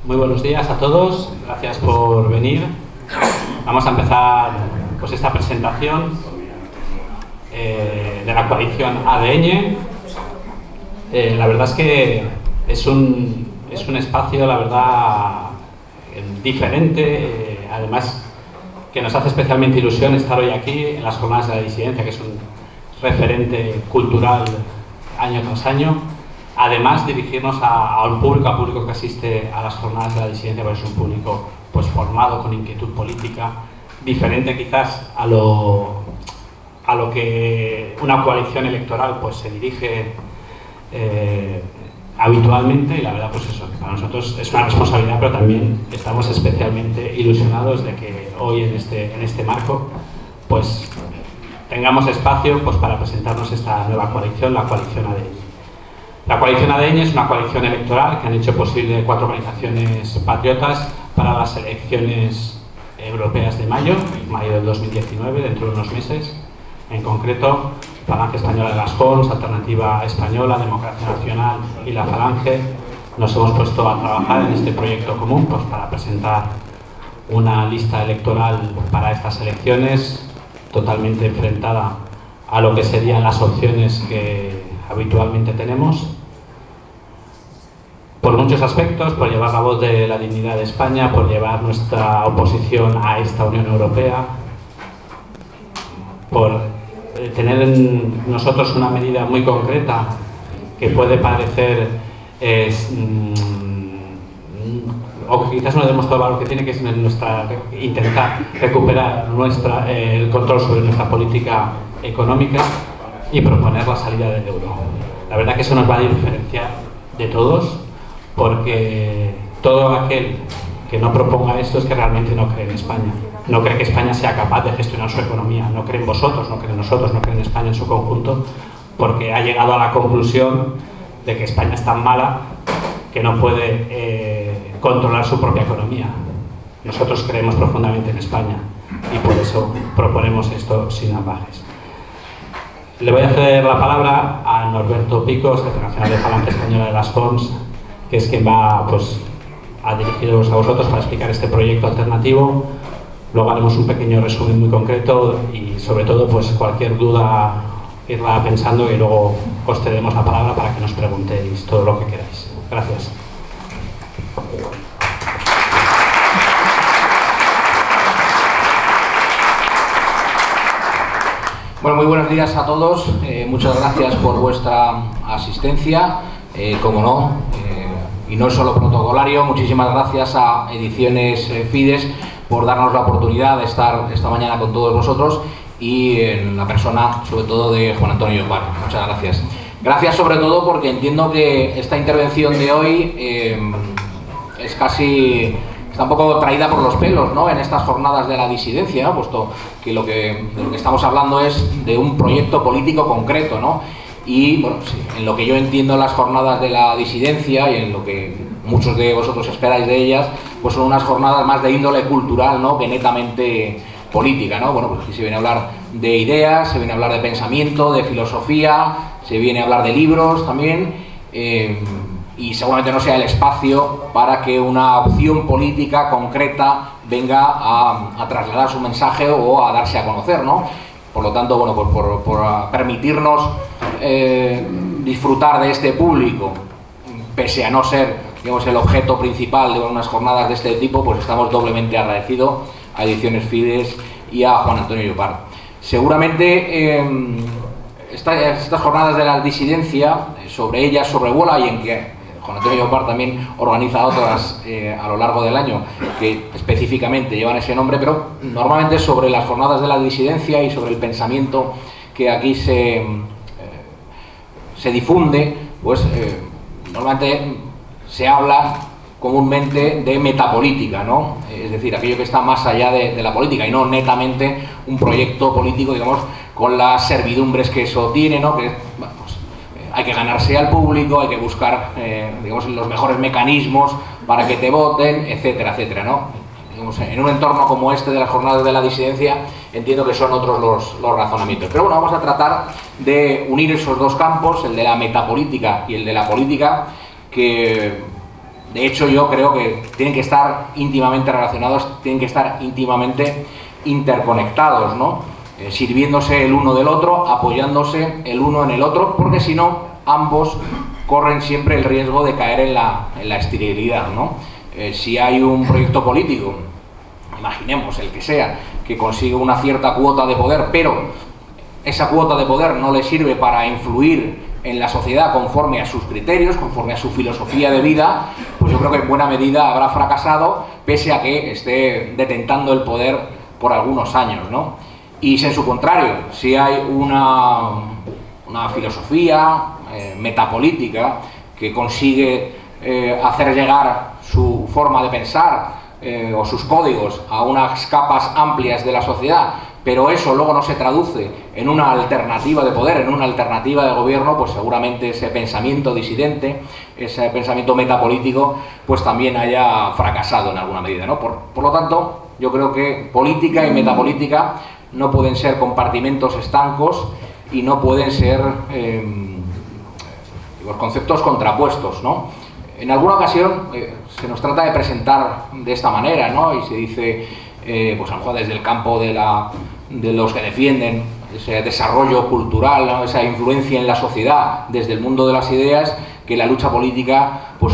Muy buenos días a todos, gracias por venir. Vamos a empezar pues esta presentación de la coalición ADN. La verdad es que es un espacio, la verdad, diferente, además que nos hace especialmente ilusión estar hoy aquí en las Jornadas de la Disidencia, que es un referente cultural año tras año. Además, dirigirnos a un público que asiste a las Jornadas de la Disidencia, pues es un público pues formado, con inquietud política, diferente quizás a lo que una coalición electoral pues se dirige habitualmente, y la verdad pues eso, para nosotros es una responsabilidad, pero también estamos especialmente ilusionados de que hoy en este marco pues tengamos espacio pues para presentarnos esta nueva coalición, la coalición ADN. La coalición ADN es una coalición electoral que han hecho posible 4 organizaciones patriotas para las elecciones europeas de mayo del 2019, dentro de unos meses. En concreto, Falange Española de las Jons, Alternativa Española, Democracia Nacional y la Falange nos hemos puesto a trabajar en este proyecto común pues, para presentar una lista electoral para estas elecciones totalmente enfrentada a lo que serían las opciones que habitualmente tenemos, por muchos aspectos, por llevar la voz de la dignidad de España, por llevar nuestra oposición a esta Unión Europea, por tener en nosotros una medida muy concreta que puede parecer o que quizás no le demos todo el valor que tiene, que es intentar recuperar el control sobre nuestra política económica y proponer la salida del euro. La verdad que eso nos va a diferenciar de todos, porque todo aquel que no proponga esto es que realmente no cree en España, no cree que España sea capaz de gestionar su economía, no cree en vosotros, no cree en nosotros, no cree en España en su conjunto, porque ha llegado a la conclusión de que España es tan mala que no puede controlar su propia economía. Nosotros creemos profundamente en España y por eso proponemos esto sin ambajes. Le voy a ceder la palabra a Norberto Picos, secretario nacional de Falange Española de las Jons, que es quien va pues, a dirigiros a vosotros para explicar este proyecto alternativo. Luego haremos un pequeño resumen muy concreto y sobre todo pues, cualquier duda irla pensando y luego os cedemos la palabra para que nos preguntéis todo lo que queráis. Gracias. Bueno, muy buenos días a todos. Muchas gracias por vuestra asistencia. Como no, y no es solo protocolario, muchísimas gracias a Ediciones Fides por darnos la oportunidad de estar esta mañana con todos vosotros y en la persona, sobre todo, de Juan Antonio Llopart. Muchas gracias. Gracias sobre todo porque entiendo que esta intervención de hoy está un poco traída por los pelos, ¿no? En estas jornadas de la disidencia, ¿no? Puesto que de lo que estamos hablando es de un proyecto político concreto, ¿no? Y bueno, sí, en lo que yo entiendo las jornadas de la disidencia y en lo que muchos de vosotros esperáis de ellas, pues son unas jornadas más de índole cultural, ¿no? Que netamente política, ¿no? Bueno, pues aquí se viene a hablar de ideas, se viene a hablar de pensamiento, de filosofía, se viene a hablar de libros también, y seguramente no sea el espacio para que una opción política concreta venga a trasladar su mensaje o a darse a conocer, ¿no? Por lo tanto, bueno, pues por permitirnos disfrutar de este público, pese a no ser, digamos, el objeto principal de unas jornadas de este tipo, pues estamos doblemente agradecidos a Ediciones Fides y a Juan Antonio Llopart. Seguramente estas jornadas de la disidencia, sobre ellas sobrevuela, y en que Juan Antonio Llopart también organiza otras a lo largo del año que específicamente llevan ese nombre, pero normalmente sobre las jornadas de la disidencia y sobre el pensamiento que aquí se difunde, pues normalmente se habla comúnmente de metapolítica, ¿no? Es decir, aquello que está más allá de la política y no netamente un proyecto político, digamos, con las servidumbres que eso tiene, ¿no? Que, bueno, pues, hay que ganarse al público, hay que buscar, digamos, los mejores mecanismos para que te voten, etcétera, etcétera, ¿no? Digamos, en un entorno como este de las jornadas de la disidencia, entiendo que son otros los razonamientos. Pero bueno, vamos a tratar de unir esos dos campos, el de la metapolítica y el de la política, que de hecho yo creo que tienen que estar íntimamente relacionados, tienen que estar íntimamente interconectados, ¿no? Sirviéndose el uno del otro, apoyándose el uno en el otro, porque si no, ambos corren siempre el riesgo de caer en la esterilidad, ¿no? Si hay un proyecto político, imaginemos el que sea, que consigue una cierta cuota de poder, pero esa cuota de poder no le sirve para influir en la sociedad conforme a sus criterios, conforme a su filosofía de vida, pues yo creo que en buena medida habrá fracasado, pese a que esté detentando el poder por algunos años, ¿no? Y si en su contrario, si hay una filosofía metapolítica que consigue hacer llegar su forma de pensar o sus códigos a unas capas amplias de la sociedad, pero eso luego no se traduce en una alternativa de poder, en una alternativa de gobierno, pues seguramente ese pensamiento disidente, ese pensamiento metapolítico, pues también haya fracasado en alguna medida, ¿no? Por lo tanto, yo creo que política y metapolítica no pueden ser compartimentos estancos y no pueden ser conceptos contrapuestos, ¿no? En alguna ocasión se nos trata de presentar de esta manera, ¿no? Y se dice, pues a lo mejor desde el campo de los que defienden ese desarrollo cultural, ¿no? Esa influencia en la sociedad desde el mundo de las ideas, que la lucha política pues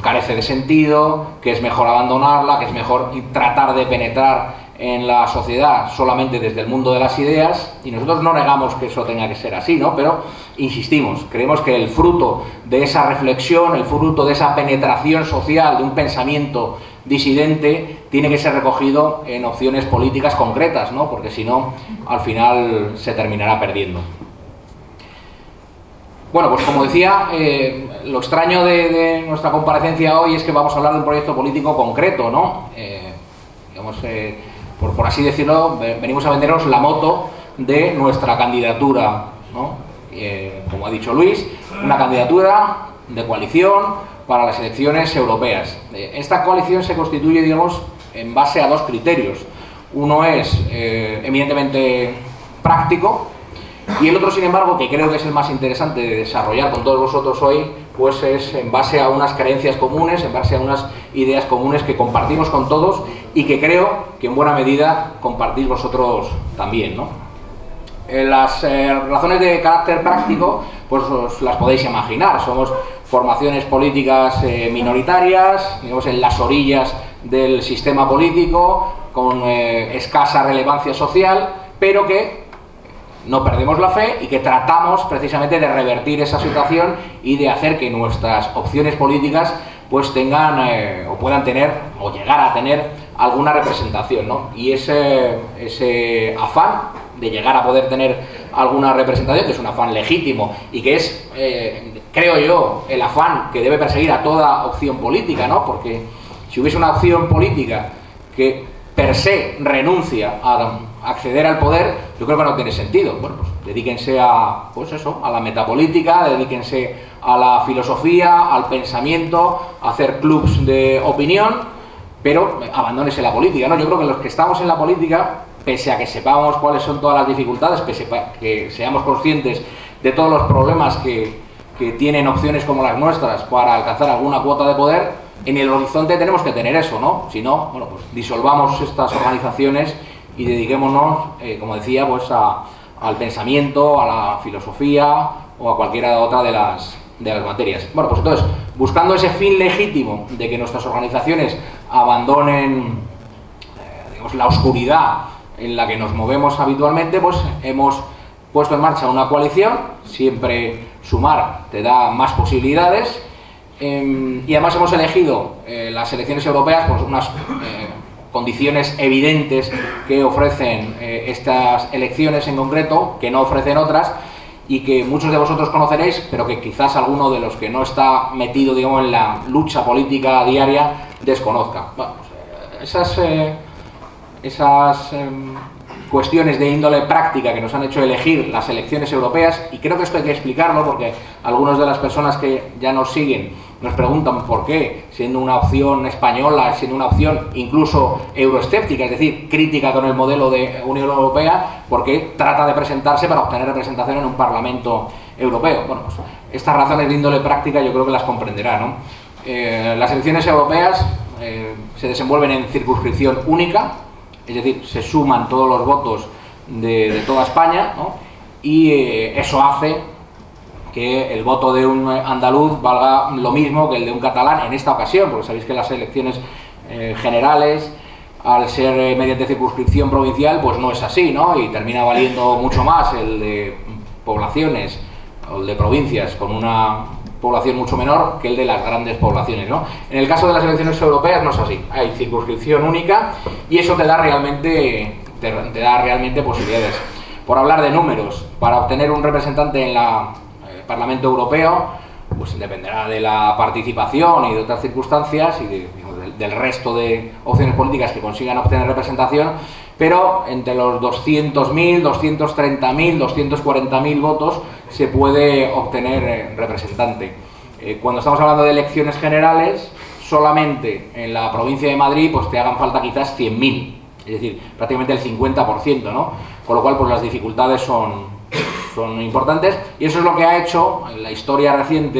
carece de sentido, que es mejor abandonarla, que es mejor tratar de penetrar en la sociedad solamente desde el mundo de las ideas, y nosotros no negamos que eso tenga que ser así, ¿no? Pero insistimos, creemos que el fruto de esa reflexión, el fruto de esa penetración social, de un pensamiento disidente, tiene que ser recogido en opciones políticas concretas, ¿no? Porque si no, al final se terminará perdiendo. Bueno, pues como decía, lo extraño de nuestra comparecencia hoy es que vamos a hablar de un proyecto político concreto, ¿no? Digamos, por así decirlo, venimos a venderos la moto de nuestra candidatura, ¿no? Como ha dicho Luis, una candidatura de coalición para las elecciones europeas. Esta coalición se constituye, digamos, en base a dos criterios. Uno es eminentemente práctico, y el otro, sin embargo, que creo que es el más interesante de desarrollar con todos vosotros hoy, pues es en base a unas creencias comunes, en base a unas ideas comunes que compartimos con todos y que creo que en buena medida compartís vosotros también, ¿no? Las razones de carácter práctico, pues os las podéis imaginar. Somos formaciones políticas minoritarias, digamos, en las orillas del sistema político, con escasa relevancia social, pero que no perdemos la fe y que tratamos precisamente de revertir esa situación y de hacer que nuestras opciones políticas pues tengan o puedan tener o llegar a tener alguna representación, ¿no? Y ese afán de llegar a poder tener alguna representación, que es un afán legítimo y que es, creo yo, el afán que debe perseguir a toda opción política, ¿no? Porque si hubiese una opción política que per se renuncia a acceder al poder, yo creo que no tiene sentido. Bueno, pues dedíquense a, pues eso, a la metapolítica, dedíquense a la filosofía, al pensamiento, a hacer clubs de opinión, pero abandónense la política, ¿no? Yo creo que los que estamos en la política, pese a que sepamos cuáles son todas las dificultades, pese a que seamos conscientes de todos los problemas que tienen opciones como las nuestras para alcanzar alguna cuota de poder, en el horizonte tenemos que tener eso, ¿no? Si no, bueno, pues disolvamos estas organizaciones y dediquémonos, como decía, pues al pensamiento, a la filosofía o a cualquiera otra de las materias. Bueno, pues entonces, buscando ese fin legítimo de que nuestras organizaciones abandonen digamos, la oscuridad en la que nos movemos habitualmente, pues hemos puesto en marcha una coalición. Siempre sumar te da más posibilidades. Y además hemos elegido las elecciones europeas, pues unas condiciones evidentes que ofrecen estas elecciones en concreto, que no ofrecen otras, y que muchos de vosotros conoceréis, pero que quizás alguno de los que no está metido, digamos, en la lucha política diaria desconozca. Bueno, pues, esas cuestiones de índole práctica que nos han hecho elegir las elecciones europeas, y creo que esto hay que explicarlo porque algunas de las personas que ya nos siguen nos preguntan por qué, siendo una opción española, siendo una opción incluso euroescéptica, es decir, crítica con el modelo de Unión Europea, por qué trata de presentarse para obtener representación en un Parlamento Europeo. Bueno, pues estas razones de índole práctica yo creo que las comprenderá, ¿no? Las elecciones europeas se desenvuelven en circunscripción única, es decir, se suman todos los votos de toda España, ¿no? Y eso hace que el voto de un andaluz valga lo mismo que el de un catalán en esta ocasión, porque sabéis que las elecciones generales, al ser mediante circunscripción provincial, pues no es así, ¿no? Y termina valiendo mucho más el de poblaciones o el de provincias con una población mucho menor que el de las grandes poblaciones, ¿no? En el caso de las elecciones europeas no es así, hay circunscripción única y eso te da realmente posibilidades. Por hablar de números, para obtener un representante en el Parlamento Europeo, pues dependerá de la participación y de otras circunstancias y del resto de opciones políticas que consigan obtener representación, pero entre los 200.000, 230.000, 240.000 votos se puede obtener representante. Cuando estamos hablando de elecciones generales, solamente en la provincia de Madrid pues te hagan falta quizás 100.000, es decir, prácticamente el 50%, ¿no? Con lo cual pues las dificultades son importantes y eso es lo que ha hecho en la historia reciente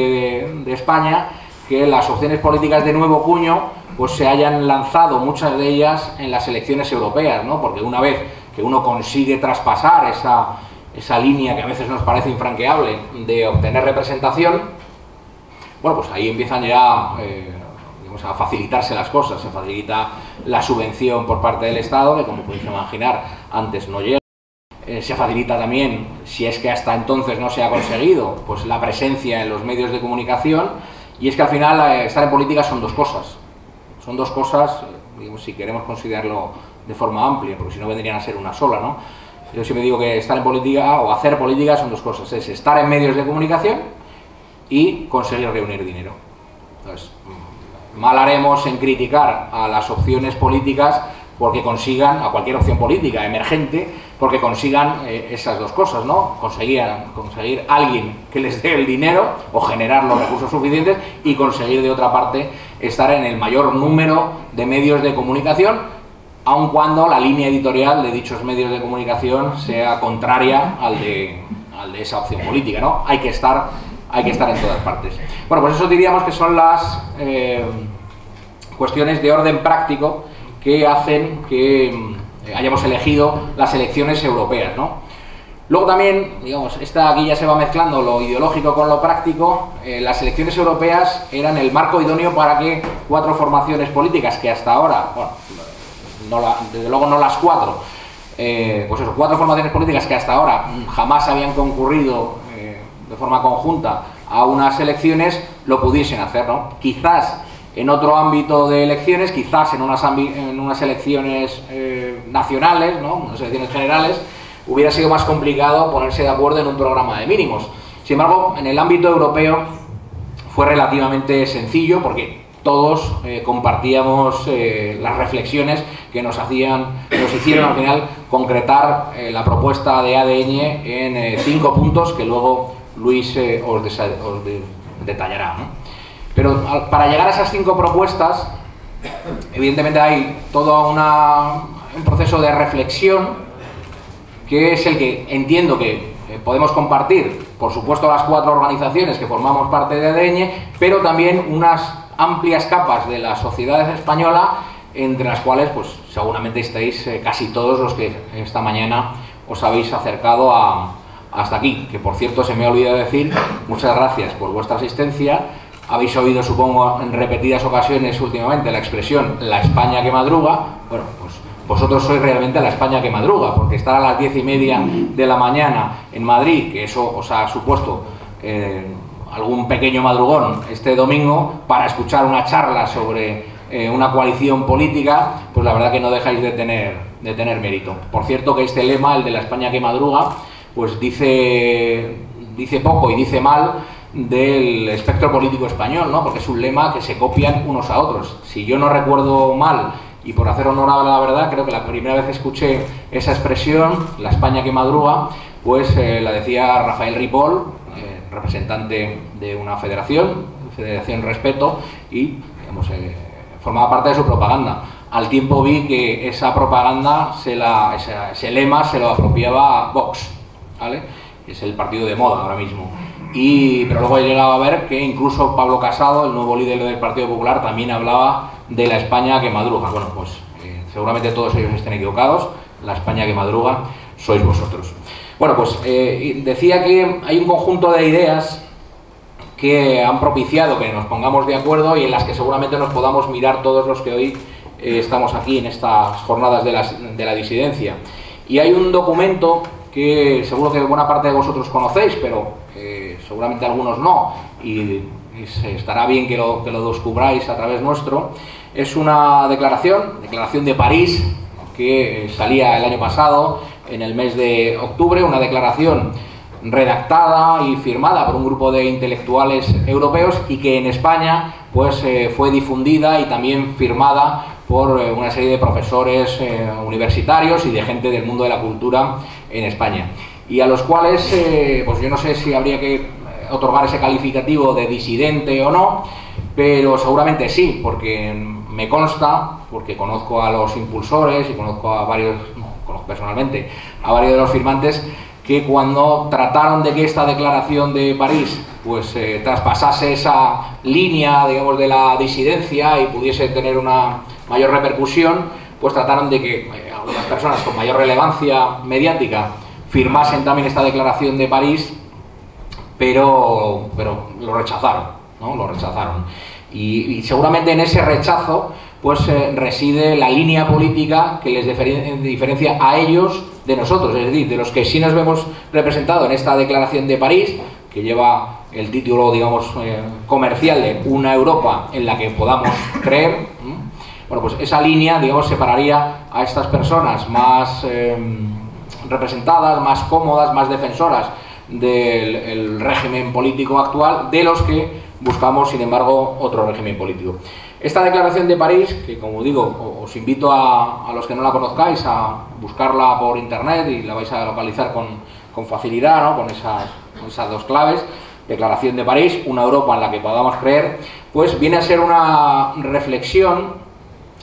de España que las opciones políticas de nuevo cuño pues se hayan lanzado muchas de ellas en las elecciones europeas, ¿no? Porque una vez que uno consigue traspasar esa línea que a veces nos parece infranqueable de obtener representación, bueno, pues ahí empiezan ya digamos, a facilitarse las cosas, se facilita la subvención por parte del Estado, que como podéis imaginar antes no llega. Se facilita también, si es que hasta entonces no se ha conseguido, pues la presencia en los medios de comunicación, y es que al final estar en política son dos cosas, digamos, si queremos considerarlo de forma amplia, porque si no vendrían a ser una sola, ¿no? Yo siempre digo que estar en política o hacer política son dos cosas, es estar en medios de comunicación y conseguir reunir dinero. Entonces, mal haremos en criticar a las opciones políticas porque consigan, a cualquier opción política emergente, porque consigan esas dos cosas, ¿no? Conseguir alguien que les dé el dinero o generar los recursos suficientes y conseguir de otra parte estar en el mayor número de medios de comunicación, aun cuando la línea editorial de dichos medios de comunicación sea contraria al de esa opción política, ¿no? Hay que estar en todas partes. Bueno, pues eso diríamos que son las cuestiones de orden práctico que hacen que hayamos elegido las elecciones europeas, ¿no? Luego también, digamos, aquí ya se va mezclando lo ideológico con lo práctico. Las elecciones europeas eran el marco idóneo para que 4 formaciones políticas que hasta ahora, bueno, desde luego no las 4, pues eso, 4 formaciones políticas que hasta ahora jamás habían concurrido de forma conjunta a unas elecciones, lo pudiesen hacer, ¿no? Quizás en otro ámbito de elecciones, quizás en unas elecciones nacionales, ¿no? Unas elecciones generales, hubiera sido más complicado ponerse de acuerdo en un programa de mínimos. Sin embargo, en el ámbito europeo fue relativamente sencillo porque todos compartíamos las reflexiones que nos hicieron al final concretar la propuesta de ADN en 5 puntos que luego Luis os detallará, ¿no? Pero para llegar a esas 5 propuestas, evidentemente hay todo un proceso de reflexión que es el que entiendo que podemos compartir, por supuesto las 4 organizaciones que formamos parte de ADN, pero también unas amplias capas de la sociedad española, entre las cuales pues seguramente estáis casi todos los que esta mañana os habéis acercado hasta aquí, que por cierto se me ha olvidado decir, muchas gracias por vuestra asistencia. Habéis oído, supongo, en repetidas ocasiones últimamente la expresión "la España que madruga". Bueno, pues vosotros sois realmente la España que madruga, porque estar a las 10:30 de la mañana en Madrid, que eso os ha supuesto algún pequeño madrugón este domingo, para escuchar una charla sobre una coalición política, pues la verdad que no dejáis de tener mérito. Por cierto que este lema, el de la España que madruga, pues dice poco y dice mal del espectro político español, ¿no? Porque es un lema que se copian unos a otros. Si yo no recuerdo mal, y por hacer honor a la verdad, creo que la primera vez que escuché esa expresión, la España que madruga, pues la decía Rafael Ripoll, representante de una Federación Respeto, y digamos, formaba parte de su propaganda. Al tiempo vi que esa propaganda, ese lema se lo apropiaba Vox, ¿vale? Es el partido de moda ahora mismo. pero luego he llegado a ver que incluso Pablo Casado, el nuevo líder del Partido Popular, también hablaba de la España que madruga. Bueno, pues seguramente todos ellos estén equivocados. La España que madruga sois vosotros. Bueno, pues decía que hay un conjunto de ideas que han propiciado que nos pongamos de acuerdo y en las que seguramente nos podamos mirar todos los que hoy estamos aquí en estas jornadas de la disidencia. Y hay un documento que seguro que buena parte de vosotros conocéis, pero seguramente algunos no, y estará bien que lo descubráis a través nuestro. Es una declaración de París, que salía el año pasado, en el mes de octubre, una declaración redactada y firmada por un grupo de intelectuales europeos y que en España pues fue difundida y también firmada por una serie de profesores universitarios y de gente del mundo de la cultura en España, y a los cuales pues yo no sé si habría que otorgar ese calificativo de disidente o no, pero seguramente sí, porque me consta, porque conozco a los impulsores y conozco personalmente a varios de los firmantes, que cuando trataron de que esta declaración de París pues traspasase esa línea, digamos, de la disidencia y pudiese tener una mayor repercusión, pues trataron de que algunas personas con mayor relevancia mediática firmasen también esta declaración de París, pero lo rechazaron, ¿no? Lo rechazaron. Y seguramente en ese rechazo pues reside la línea política que les diferencia a ellos de nosotros, es decir, de los que sí nos vemos representados en esta declaración de París, que lleva el título, digamos, comercial de una Europa en la que podamos creer. Bueno, pues esa línea, digamos, separaría a estas personas más representadas, más cómodas, más defensoras del régimen político actual, de los que buscamos, sin embargo, otro régimen político. Esta declaración de París, que como digo, os invito a los que no la conozcáis a buscarla por internet y la vais a localizar con facilidad, ¿no? Con esas dos claves, declaración de París, una Europa en la que podamos creer, pues viene a ser una reflexión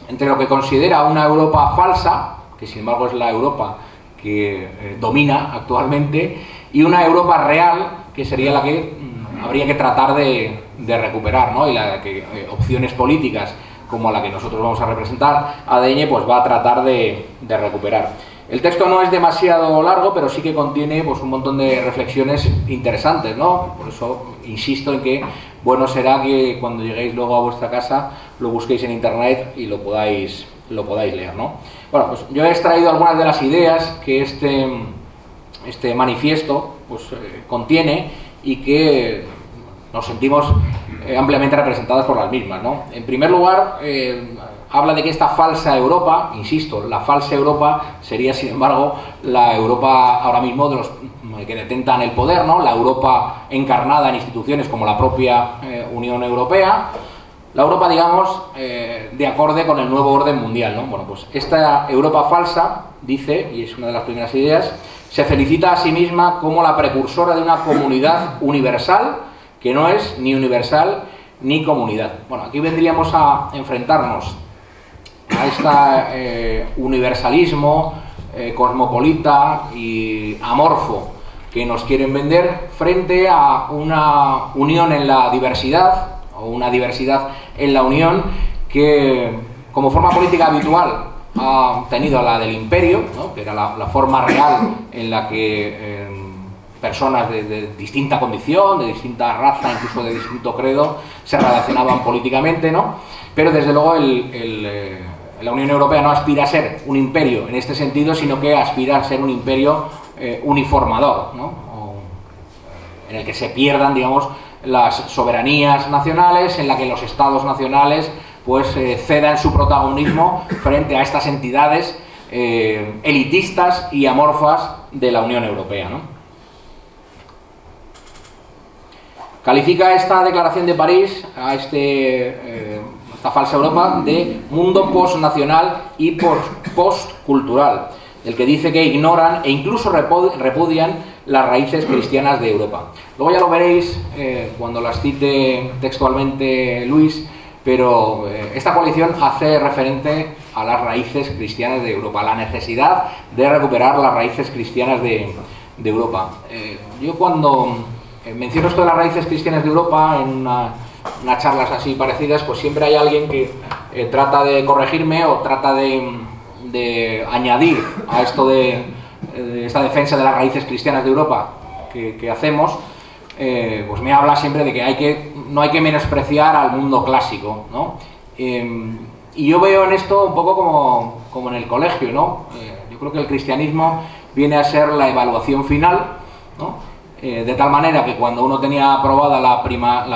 entre lo que considera una Europa falsa, que sin embargo es la Europa que domina actualmente, y una Europa real, que sería la que habría que tratar de recuperar, ¿no? Y la que opciones políticas como la que nosotros vamos a representar, ADN, pues va a tratar de recuperar. El texto no es demasiado largo, pero sí que contiene pues un montón de reflexiones interesantes, ¿no? Por eso insisto en que bueno será que cuando lleguéis luego a vuestra casa lo busquéis en internet y lo podáis leer, ¿no? Bueno, pues yo he extraído algunas de las ideas que este manifiesto pues contiene y que nos sentimos ampliamente representadas por las mismas, ¿no? En primer lugar, habla de que esta falsa Europa, insisto, la falsa Europa sería, sin embargo, la Europa ahora mismo de los que detentan el poder, ¿no? La Europa encarnada en instituciones como la propia Unión Europea, la Europa, digamos, de acorde con el nuevo orden mundial, ¿no? Bueno, pues esta Europa falsa, dice, y es una de las primeras ideas, se felicita a sí misma como la precursora de una comunidad universal que no es ni universal ni comunidad. Bueno, aquí vendríamos a enfrentarnos a este universalismo cosmopolita y amorfo que nos quieren vender frente a una unión en la diversidad o una diversidad en la unión que, como forma política habitual, ha tenido la del imperio, ¿no? Que era la forma real en la que personas de distinta condición, de distinta raza, incluso de distinto credo, se relacionaban políticamente, ¿no? Pero desde luego la Unión Europea no aspira a ser un imperio en este sentido, sino que aspira a ser un imperio uniformador, ¿no? En el que se pierdan, digamos, las soberanías nacionales, en la que los estados nacionales pues cedan su protagonismo frente a estas entidades elitistas y amorfas de la Unión Europea, ¿no? Califica esta declaración de París a esta falsa Europa de mundo postnacional y postcultural, del que dice que ignoran e incluso repudian las raíces cristianas de Europa. Luego ya lo veréis cuando las cite textualmente Luis, pero esta coalición hace referente a las raíces cristianas de Europa, a la necesidad de recuperar las raíces cristianas de Europa. Yo cuando menciono esto de las raíces cristianas de Europa en unas charlas así parecidas, pues siempre hay alguien que trata de corregirme o trata de añadir a esto de esta defensa de las raíces cristianas de Europa que hacemos, pues me habla siempre de que no hay que menospreciar al mundo clásico, ¿no? Y yo veo en esto un poco como en el colegio, ¿no? Yo creo que el cristianismo viene a ser la evaluación final, ¿no? De tal manera que cuando uno tenía aprobada la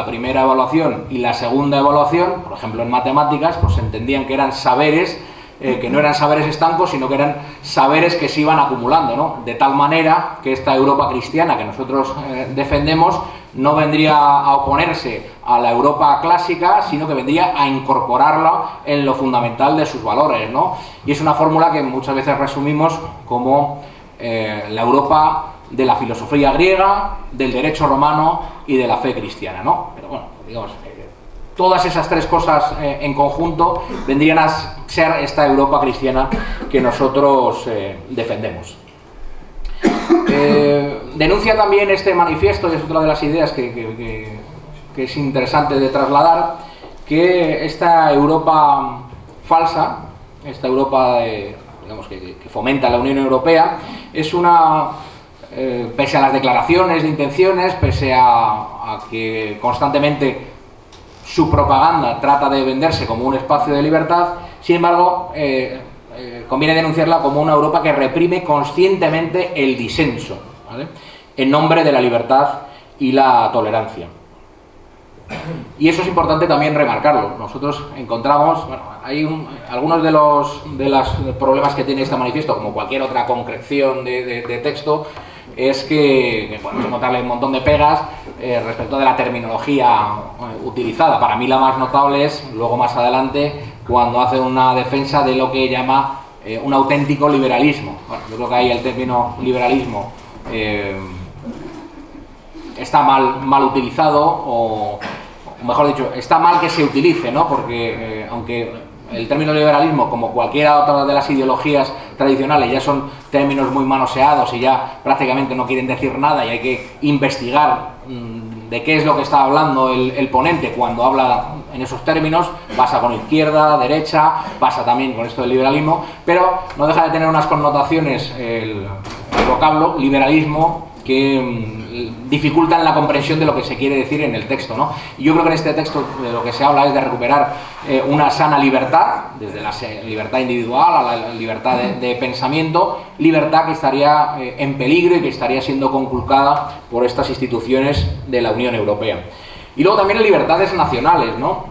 primera evaluación y la segunda evaluación, por ejemplo en matemáticas, pues entendían que eran saberes, que no eran saberes estancos, sino que eran saberes que se iban acumulando, ¿no? De tal manera que esta Europa cristiana que nosotros defendemos no vendría a oponerse a la Europa clásica, sino que vendría a incorporarla en lo fundamental de sus valores, ¿no? Y es una fórmula que muchas veces resumimos como la Europa de la filosofía griega, del derecho romano y de la fe cristiana, ¿no? Pero bueno, digamos, todas esas tres cosas en conjunto vendrían a ser esta Europa cristiana que nosotros defendemos. Denuncia también este manifiesto, y es otra de las ideas que es interesante de trasladar, que esta Europa falsa, esta Europa digamos, que fomenta la Unión Europea, es una... pese a las declaraciones de intenciones, pese a que constantemente su propaganda trata de venderse como un espacio de libertad, sin embargo, conviene denunciarla como una Europa que reprime conscientemente el disenso, ¿vale? En nombre de la libertad y la tolerancia. Y eso es importante también remarcarlo. Nosotros encontramos, bueno, hay algunos de los problemas que tiene este manifiesto, como cualquier otra concreción de texto, es que podemos encontrarle un montón de pegas respecto de la terminología utilizada. Para mí la más notable es, luego más adelante, cuando hace una defensa de lo que llama un auténtico liberalismo. Bueno, yo creo que ahí el término liberalismo está mal utilizado, o mejor dicho, está mal que se utilice, ¿no? Porque aunque el término liberalismo, como cualquiera otra de las ideologías tradicionales, ya son términos muy manoseados y ya prácticamente no quieren decir nada, y hay que investigar de qué es lo que está hablando el ponente cuando habla en esos términos. Pasa con izquierda, derecha, pasa también con esto del liberalismo, pero no deja de tener unas connotaciones el vocablo liberalismo que dificultan la comprensión de lo que se quiere decir en el texto, ¿no? Y yo creo que en este texto de lo que se habla es de recuperar una sana libertad, desde la libertad individual a la libertad de pensamiento, libertad que estaría en peligro y que estaría siendo conculcada por estas instituciones de la Unión Europea. Y luego también libertades nacionales, ¿no?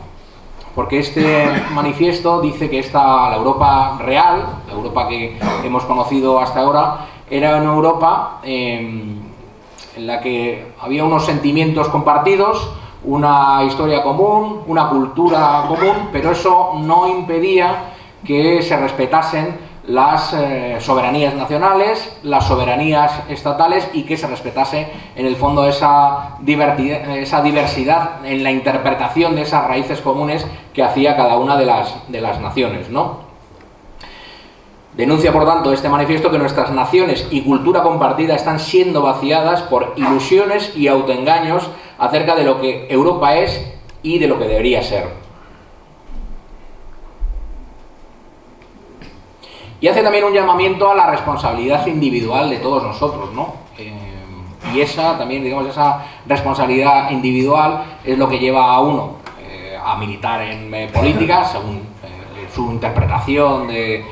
Porque este manifiesto dice que la Europa real, la Europa que hemos conocido hasta ahora, era una Europa en la que había unos sentimientos compartidos, una historia común, una cultura común, pero eso no impedía que se respetasen las soberanías nacionales, las soberanías estatales, y que se respetase en el fondo esa diversidad en la interpretación de esas raíces comunes que hacía cada una de las naciones, ¿no? Denuncia, por tanto, este manifiesto que nuestras naciones y cultura compartida están siendo vaciadas por ilusiones y autoengaños acerca de lo que Europa es y de lo que debería ser. Y hace también un llamamiento a la responsabilidad individual de todos nosotros, ¿no? Y esa también, digamos, esa responsabilidad individual es lo que lleva a uno a militar en política, según su interpretación de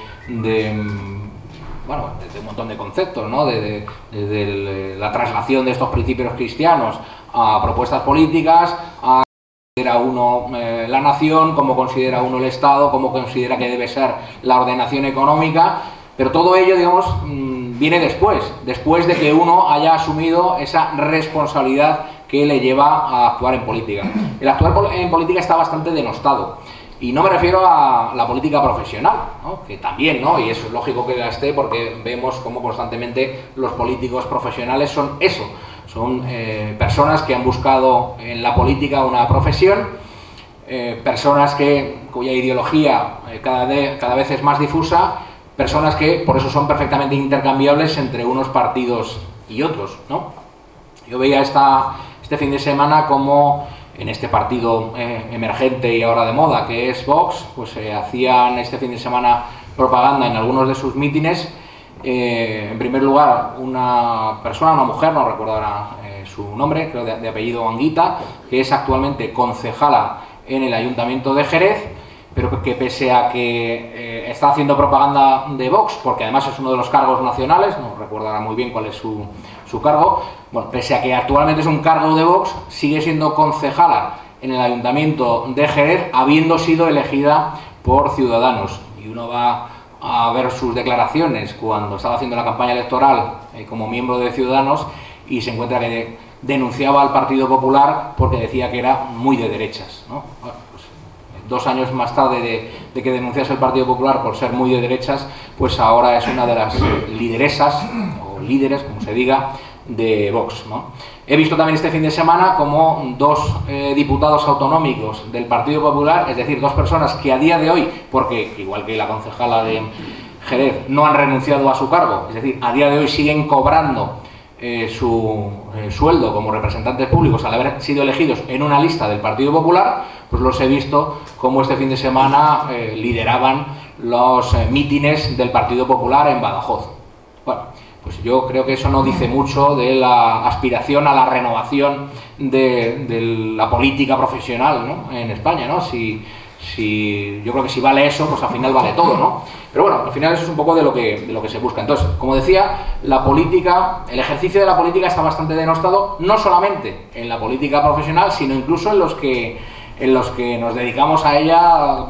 un montón de conceptos, ¿no? Desde la traslación de estos principios cristianos a propuestas políticas, a considera uno la nación, cómo considera uno el Estado, cómo considera que debe ser la ordenación económica, pero todo ello, digamos, viene después de que uno haya asumido esa responsabilidad que le lleva a actuar en política. El actuar en política está bastante denostado. Y no me refiero a la política profesional, ¿no? Que también, ¿no? Y eso es lógico que la esté, porque vemos cómo constantemente los políticos profesionales son eso. Son personas que han buscado en la política una profesión, personas cuya ideología cada vez es más difusa, personas que por eso son perfectamente intercambiables entre unos partidos y otros, ¿no? Yo veía esta este fin de semana cómo en este partido emergente y ahora de moda que es Vox, pues hacían este fin de semana propaganda en algunos de sus mítines. En primer lugar, una persona, una mujer, no recuerdo ahora su nombre, creo de apellido Anguita, que es actualmente concejala en el Ayuntamiento de Jerez, pero que pese a que está haciendo propaganda de Vox, porque además es uno de los cargos nacionales, no recuerdo ahora muy bien cuál es su cargo, bueno, pese a que actualmente es un cargo de Vox, sigue siendo concejala en el Ayuntamiento de Jerez, habiendo sido elegida por Ciudadanos. Y uno va a ver sus declaraciones cuando estaba haciendo la campaña electoral como miembro de Ciudadanos y se encuentra que denunciaba al Partido Popular porque decía que era muy de derechas, ¿no? Bueno, pues, 2 años más tarde de que denunciase el Partido Popular por ser muy de derechas, pues ahora es una de las lideresas, o líderes, como se diga, de Vox, ¿no? He visto también este fin de semana como 2 diputados autonómicos del Partido Popular, es decir, 2 personas que a día de hoy, porque igual que la concejala de Jerez, no han renunciado a su cargo, es decir, a día de hoy siguen cobrando su sueldo como representantes públicos al haber sido elegidos en una lista del Partido Popular, pues los he visto como este fin de semana lideraban los mítines del Partido Popular en Badajoz. Bueno, pues yo creo que eso no dice mucho de la aspiración a la renovación de la política profesional, ¿no?, en España, ¿no? Yo creo que si vale eso, pues al final vale todo, ¿no? Pero bueno, al final eso es un poco de lo que se busca. Entonces, como decía, la política, el ejercicio de la política está bastante denostado, no solamente en la política profesional, sino incluso en los que nos dedicamos a ella,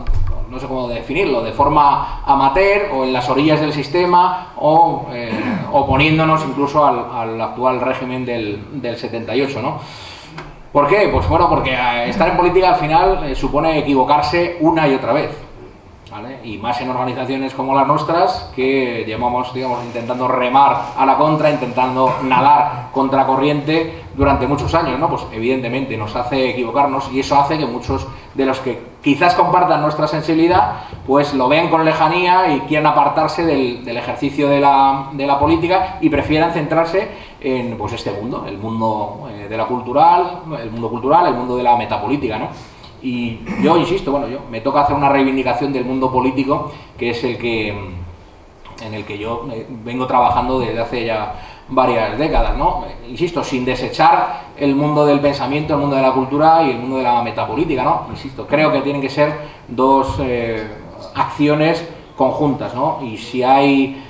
no sé cómo definirlo, de forma amateur o en las orillas del sistema o oponiéndonos incluso al actual régimen del 78, ¿no? ¿Por qué? Pues bueno, porque estar en política al final supone equivocarse una y otra vez, ¿vale? Y más en organizaciones como las nuestras, que llevamos, digamos, intentando remar a la contra, intentando nadar contra corriente durante muchos años, ¿no? Pues evidentemente nos hace equivocarnos y eso hace que muchos de los que quizás compartan nuestra sensibilidad, pues lo vean con lejanía y quieran apartarse del ejercicio de la política y prefieran centrarse en, pues, este mundo, el mundo de la cultural, el mundo de la metapolítica, ¿no? Y yo insisto, bueno, me toca hacer una reivindicación del mundo político, que es en el que yo vengo trabajando desde hace ya varias décadas, ¿no? Insisto, sin desechar el mundo del pensamiento, el mundo de la cultura y el mundo de la metapolítica, ¿no? Insisto, creo que tienen que ser 2 acciones conjuntas, ¿no? Y si hay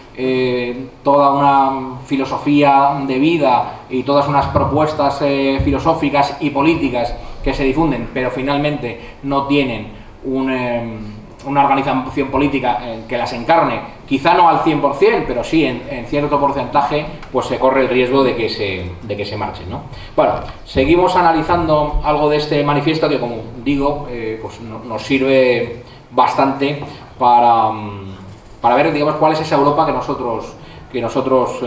toda una filosofía de vida y todas unas propuestas filosóficas y políticas que se difunden, pero finalmente no tienen una organización política que las encarne, quizá no al 100%, pero sí en cierto porcentaje, pues se corre el riesgo de que se marchen, ¿no? Bueno, seguimos analizando algo de este manifiesto que, como digo, pues nos sirve bastante para ver, digamos, cuál es esa Europa que nosotros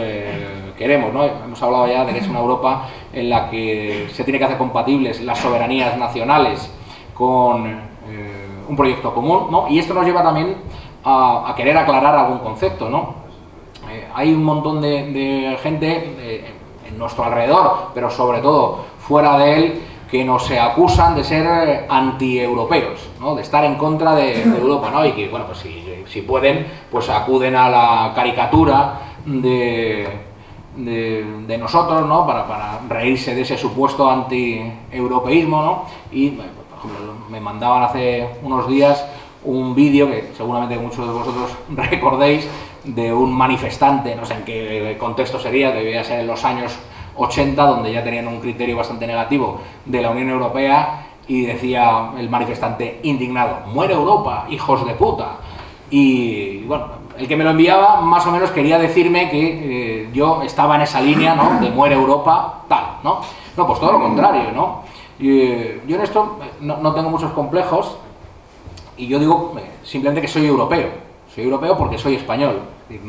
queremos, ¿no? Hemos hablado ya de que es una Europa en la que se tiene que hacer compatibles las soberanías nacionales con un proyecto común, ¿no? Y esto nos lleva también a querer aclarar algún concepto, ¿no? Hay un montón de gente en nuestro alrededor, pero sobre todo fuera de él, que nos acusan de ser anti-europeos, ¿no? De estar en contra de Europa, ¿no? Y que, bueno, pues si pueden, pues acuden a la caricatura de nosotros, ¿no? Para reírse de ese supuesto anti-europeísmo, ¿no? Y, por ejemplo, me mandaban hace unos días un vídeo que seguramente muchos de vosotros recordéis, de un manifestante, no sé en qué contexto sería, debía ser en los años 80, donde ya tenían un criterio bastante negativo de la Unión Europea, y decía el manifestante indignado: ¡muere Europa, hijos de puta! Y bueno, el que me lo enviaba más o menos quería decirme que yo estaba en esa línea, ¿no?, de muere Europa, tal, ¿no? No, pues todo lo contrario, ¿no? Yo en esto no tengo muchos complejos, y yo digo simplemente que soy europeo. Soy europeo porque soy español. Es decir,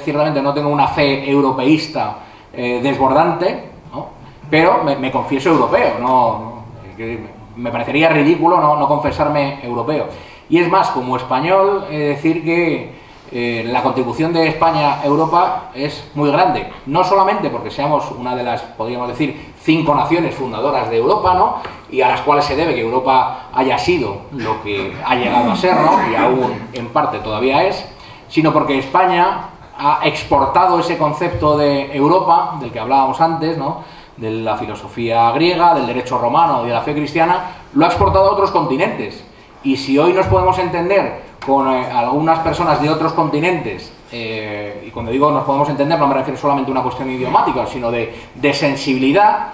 ciertamente no tengo una fe europeísta desbordante, ¿no? Pero me confieso europeo, me parecería ridículo no confesarme europeo. Y es más, como español, decir que La contribución de España a Europa es muy grande, no solamente porque seamos una de las, podríamos decir, 5 naciones fundadoras de Europa, ¿no? Y a las cuales se debe que Europa haya sido lo que ha llegado a ser, ¿no? Y aún en parte todavía es, sino porque España ha exportado ese concepto de Europa, del que hablábamos antes, ¿no? De la filosofía griega, del derecho romano y de la fe cristiana, lo ha exportado a otros continentes. Y si hoy nos podemos entender con algunas personas de otros continentes, y cuando digo nos podemos entender no me refiero solamente a una cuestión idiomática, sino de sensibilidad,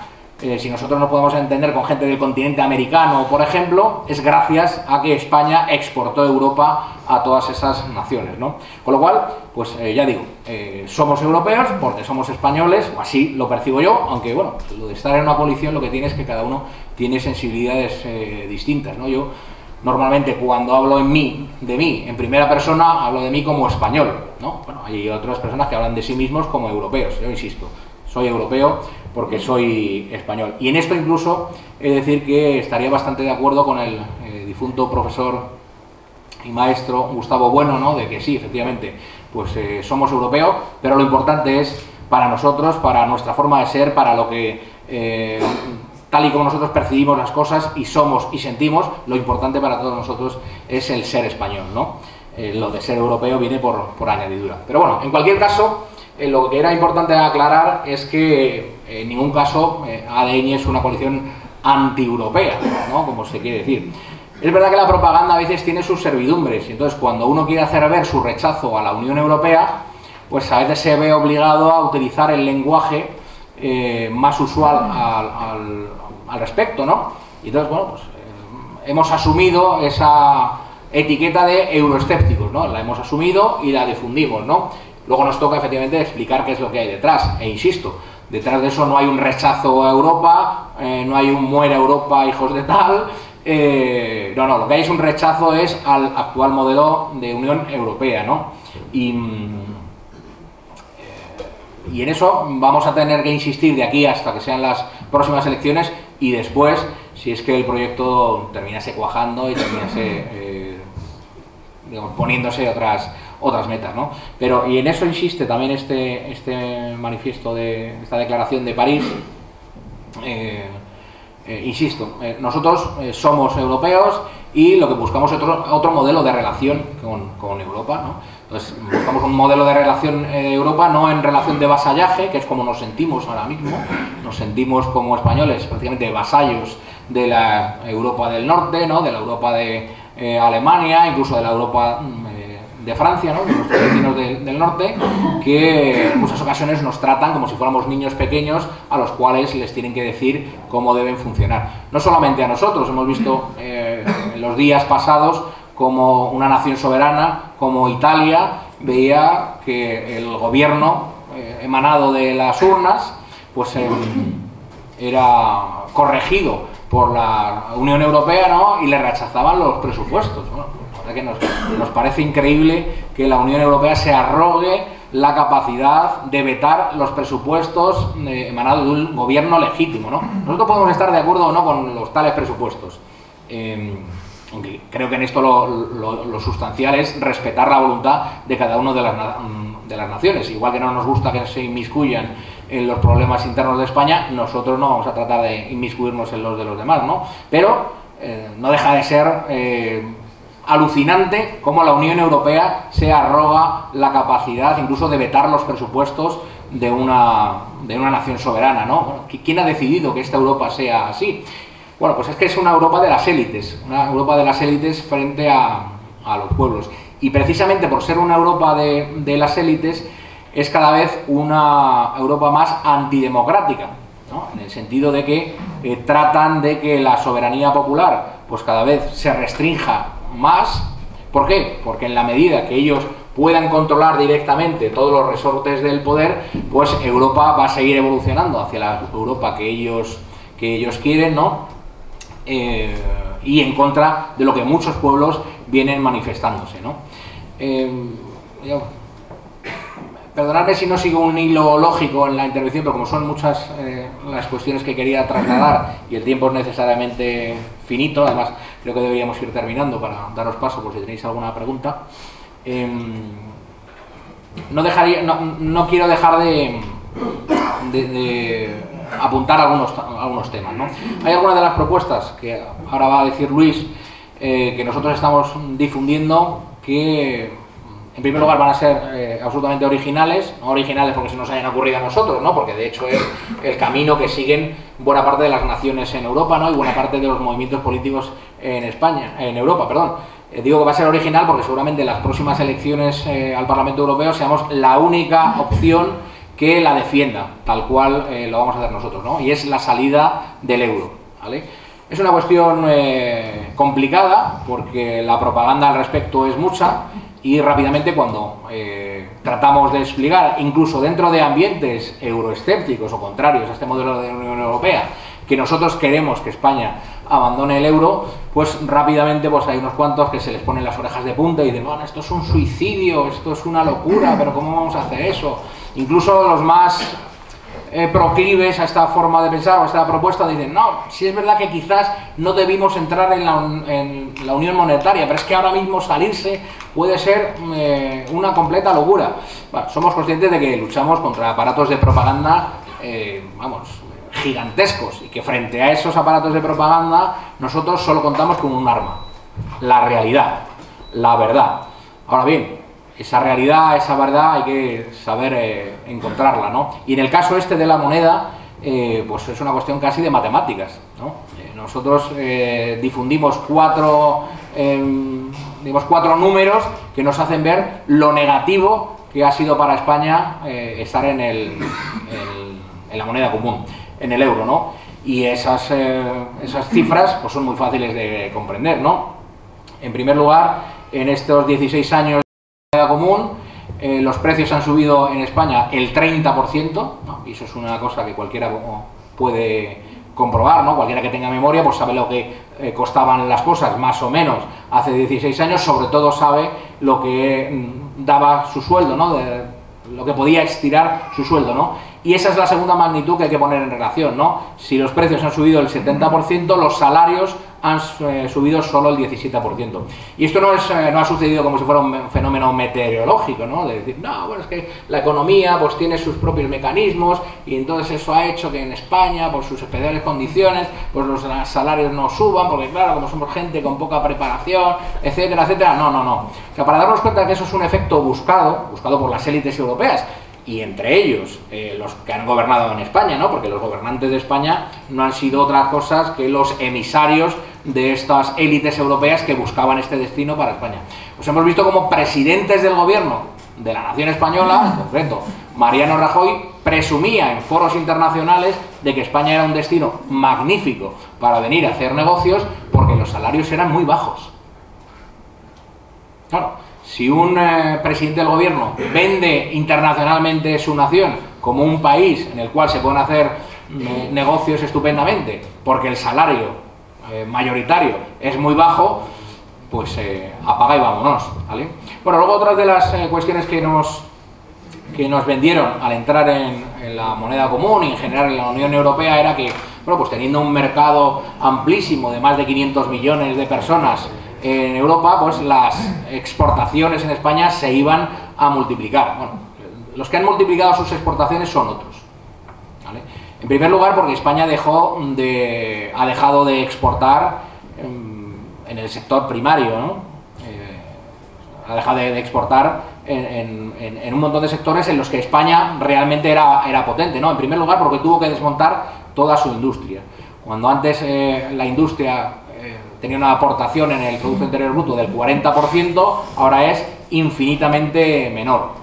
si nosotros nos podemos entender con gente del continente americano, por ejemplo, es gracias a que España exportó Europa a todas esas naciones, ¿no? Con lo cual, pues ya digo, somos europeos porque somos españoles, o así lo percibo yo, aunque bueno, lo de estar en una coalición lo que tiene es que cada uno tiene sensibilidades distintas, ¿no? Yo normalmente cuando hablo de mí, en primera persona, hablo de mí como español, ¿no? Bueno, hay otras personas que hablan de sí mismos como europeos, yo insisto, soy europeo porque soy español. Y en esto incluso he de decir que estaría bastante de acuerdo con el difunto profesor y maestro Gustavo Bueno, ¿no? De que sí, efectivamente, pues somos europeos, pero lo importante es para nosotros, para nuestra forma de ser, para lo que tal y como nosotros percibimos las cosas y somos y sentimos, lo importante para todos nosotros es el ser español, ¿no? Lo de ser europeo viene por añadidura. Pero bueno, en cualquier caso, lo que era importante aclarar es que en ningún caso ADN es una coalición anti-europea, ¿no? Como se quiere decir. Es verdad que la propaganda a veces tiene sus servidumbres, y entonces cuando uno quiere hacer ver su rechazo a la Unión Europea, pues a veces se ve obligado a utilizar el lenguaje más usual al respecto, ¿no? Y entonces, bueno, pues hemos asumido esa etiqueta de euroescépticos, ¿no? La hemos asumido y la difundimos, ¿no? Luego nos toca efectivamente explicar qué es lo que hay detrás, e insisto, detrás de eso no hay un rechazo a Europa, no hay un muera Europa, hijos de tal, no, lo que hay es un rechazo es al actual modelo de Unión Europea, ¿no? Y en eso vamos a tener que insistir de aquí hasta que sean las próximas elecciones y después, si es que el proyecto terminase cuajando y terminase digamos, poniéndose otras metas, ¿no? Pero, y en eso insiste también este manifiesto, esta declaración de París, insisto, nosotros somos europeos y lo que buscamos es otro modelo de relación con Europa, ¿no? Entonces, buscamos un modelo de relación de Europa no en relación de vasallaje, que es como nos sentimos ahora mismo, nos sentimos como españoles prácticamente vasallos de la Europa del Norte, ¿no? De la Europa de Alemania, incluso de la Europa de Francia, ¿no? De nuestros vecinos del norte, que en muchas ocasiones nos tratan como si fuéramos niños pequeños a los cuales les tienen que decir cómo deben funcionar. No solamente a nosotros, hemos visto en los días pasados como una nación soberana, como Italia, veía que el gobierno emanado de las urnas, pues era corregido por la Unión Europea, ¿no? Y le rechazaban los presupuestos, ¿no? La verdad que nos parece increíble que la Unión Europea se arrogue la capacidad de vetar los presupuestos emanados de un gobierno legítimo, ¿no? Nosotros podemos estar de acuerdo o no con los tales presupuestos, aunque creo que en esto lo sustancial es respetar la voluntad de cada una de las naciones. Igual que no nos gusta que se inmiscuyan en los problemas internos de España, nosotros no vamos a tratar de inmiscuirnos en los de los demás, ¿no? Pero no deja de ser alucinante cómo la Unión Europea se arroga la capacidad incluso de vetar los presupuestos de una nación soberana, ¿no? Bueno, ¿quién ha decidido que esta Europa sea así? Bueno, pues es que es una Europa de las élites, frente a los pueblos. Y precisamente por ser una Europa de las élites, es cada vez una Europa más antidemocrática, ¿no? En el sentido de que tratan de que la soberanía popular pues cada vez se restrinja más. ¿Por qué? Porque en la medida que ellos puedan controlar directamente todos los resortes del poder, pues Europa va a seguir evolucionando hacia la Europa que ellos quieren, ¿no? Y en contra de lo que muchos pueblos vienen manifestándose, ¿no? Perdonadme si no sigo un hilo lógico en la intervención, pero como son muchas las cuestiones que quería trasladar y el tiempo es necesariamente finito, además creo que deberíamos ir terminando para daros paso por si tenéis alguna pregunta. no quiero dejar de apuntar algunos temas, ¿no? Hay algunas de las propuestas que ahora va a decir Luis que nosotros estamos difundiendo que en primer lugar van a ser absolutamente originales, no originales porque se nos hayan ocurrido a nosotros, ¿no? Porque de hecho es el camino que siguen buena parte de las naciones en Europa, ¿no? Y buena parte de los movimientos políticos en Europa, perdón. Digo que va a ser original porque seguramente en las próximas elecciones al Parlamento Europeo seamos la única opción que la defienda, tal cual lo vamos a hacer nosotros, ¿no? Y es la salida del euro, ¿vale? Es una cuestión complicada porque la propaganda al respecto es mucha y rápidamente cuando tratamos de explicar, incluso dentro de ambientes euroescépticos o contrarios a este modelo de Unión Europea, que nosotros queremos que España abandone el euro, pues rápidamente pues hay unos cuantos que se les ponen las orejas de punta y dicen, bueno, esto es un suicidio, esto es una locura, pero ¿cómo vamos a hacer eso? Incluso los más proclives a esta forma de pensar o a esta propuesta dicen, no, si es verdad que quizás no debimos entrar en la unión monetaria, pero es que ahora mismo salirse puede ser una completa locura. Bueno, somos conscientes de que luchamos contra aparatos de propaganda, gigantescos, y que frente a esos aparatos de propaganda nosotros solo contamos con un arma, la realidad, la verdad. Ahora bien, esa realidad, esa verdad hay que saber encontrarla, ¿no? Y en el caso este de la moneda, pues es una cuestión casi de matemáticas, ¿no? Nosotros difundimos cuatro números que nos hacen ver lo negativo que ha sido para España estar en la moneda común, en el euro, ¿no? Y esas cifras pues son muy fáciles de comprender, ¿no? En primer lugar, en estos 16 años moneda común, los precios han subido en España el 30%, ¿no? Y eso es una cosa que cualquiera puede comprobar, ¿no? Cualquiera que tenga memoria pues sabe lo que costaban las cosas más o menos hace 16 años, sobre todo sabe lo que daba su sueldo, ¿no? Lo que podía estirar su sueldo, ¿no? Y esa es la segunda magnitud que hay que poner en relación, ¿no? Si los precios han subido el 70%, los salarios han subido solo el 17%. Y esto no ha sucedido como si fuera un fenómeno meteorológico, ¿no? De decir, no, bueno, es que la economía pues tiene sus propios mecanismos y entonces eso ha hecho que en España, por sus especiales condiciones, pues los salarios no suban, porque claro, como somos gente con poca preparación, etcétera, etcétera. No, no, no. O sea, para darnos cuenta que eso es un efecto buscado por las élites europeas, y entre ellos los que han gobernado en España, ¿no? Porque los gobernantes de España no han sido otras cosas que los emisarios de estas élites europeas que buscaban este destino para España. Pues hemos visto como presidentes del gobierno de la nación española, en concreto Mariano Rajoy, presumía en foros internacionales de que España era un destino magnífico para venir a hacer negocios porque los salarios eran muy bajos. Claro. Si un presidente del gobierno vende internacionalmente su nación como un país en el cual se pueden hacer negocios estupendamente porque el salario mayoritario es muy bajo, pues apaga y vámonos, ¿vale? Bueno, luego otras de las cuestiones que nos vendieron al entrar en la moneda común y en general en la Unión Europea era que, bueno, pues teniendo un mercado amplísimo de más de 500 millones de personas en Europa, pues las exportaciones en España se iban a multiplicar. Bueno, los que han multiplicado sus exportaciones son otros, ¿vale? En primer lugar porque España ha dejado de exportar en el sector primario, ¿no? Ha dejado de exportar en un montón de sectores en los que España realmente era potente, ¿no? En primer lugar porque tuvo que desmontar toda su industria. Cuando antes la industria tenía una aportación en el Producto Interior Bruto del 40%, ahora es infinitamente menor.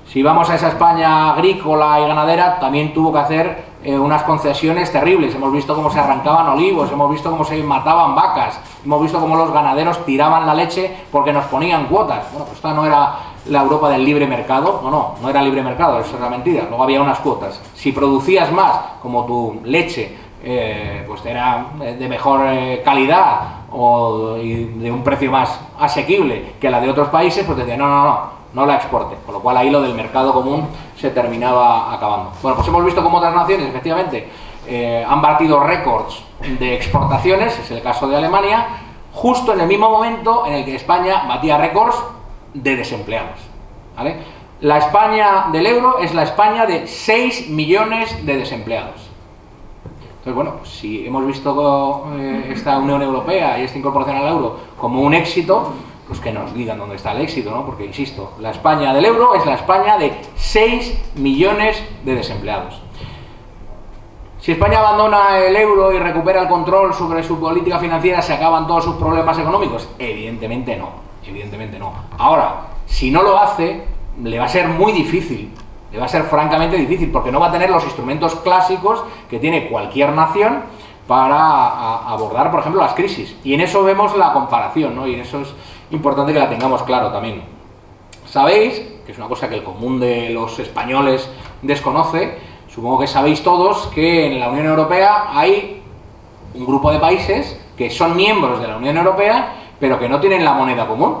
Si vamos a esa España agrícola y ganadera, también tuvo que hacer unas concesiones terribles. Hemos visto cómo se arrancaban olivos, hemos visto cómo se mataban vacas, hemos visto cómo los ganaderos tiraban la leche porque nos ponían cuotas. Bueno, pues esta no era la Europa del libre mercado, no era libre mercado, eso era mentira, luego había unas cuotas. Si producías más, como tu leche pues era de mejor calidad y de un precio más asequible que la de otros países, pues decían no la exporte, con lo cual ahí lo del mercado común se terminaba acabando. Bueno, pues hemos visto cómo otras naciones efectivamente han batido récords de exportaciones, es el caso de Alemania, justo en el mismo momento en el que España batía récords de desempleados. ¿vale? La España del euro es la España de 6 millones de desempleados. Entonces, bueno, si hemos visto esta Unión Europea y esta incorporación al euro como un éxito, pues que nos digan dónde está el éxito, ¿no? Porque, insisto, la España del euro es la España de 6 millones de desempleados. Si España abandona el euro y recupera el control sobre su política financiera, ¿se acaban todos sus problemas económicos? Evidentemente no, evidentemente no. Ahora, si no lo hace, le va a ser muy difícil, le va a ser francamente difícil, porque no va a tener los instrumentos clásicos que tiene cualquier nación para abordar, por ejemplo, las crisis. Y en eso vemos la comparación, ¿no? Y en eso es importante que la tengamos claro también. Sabéis, que es una cosa que el común de los españoles desconoce, supongo que sabéis todos que en la Unión Europea hay un grupo de países que son miembros de la Unión Europea, pero que no tienen la moneda común.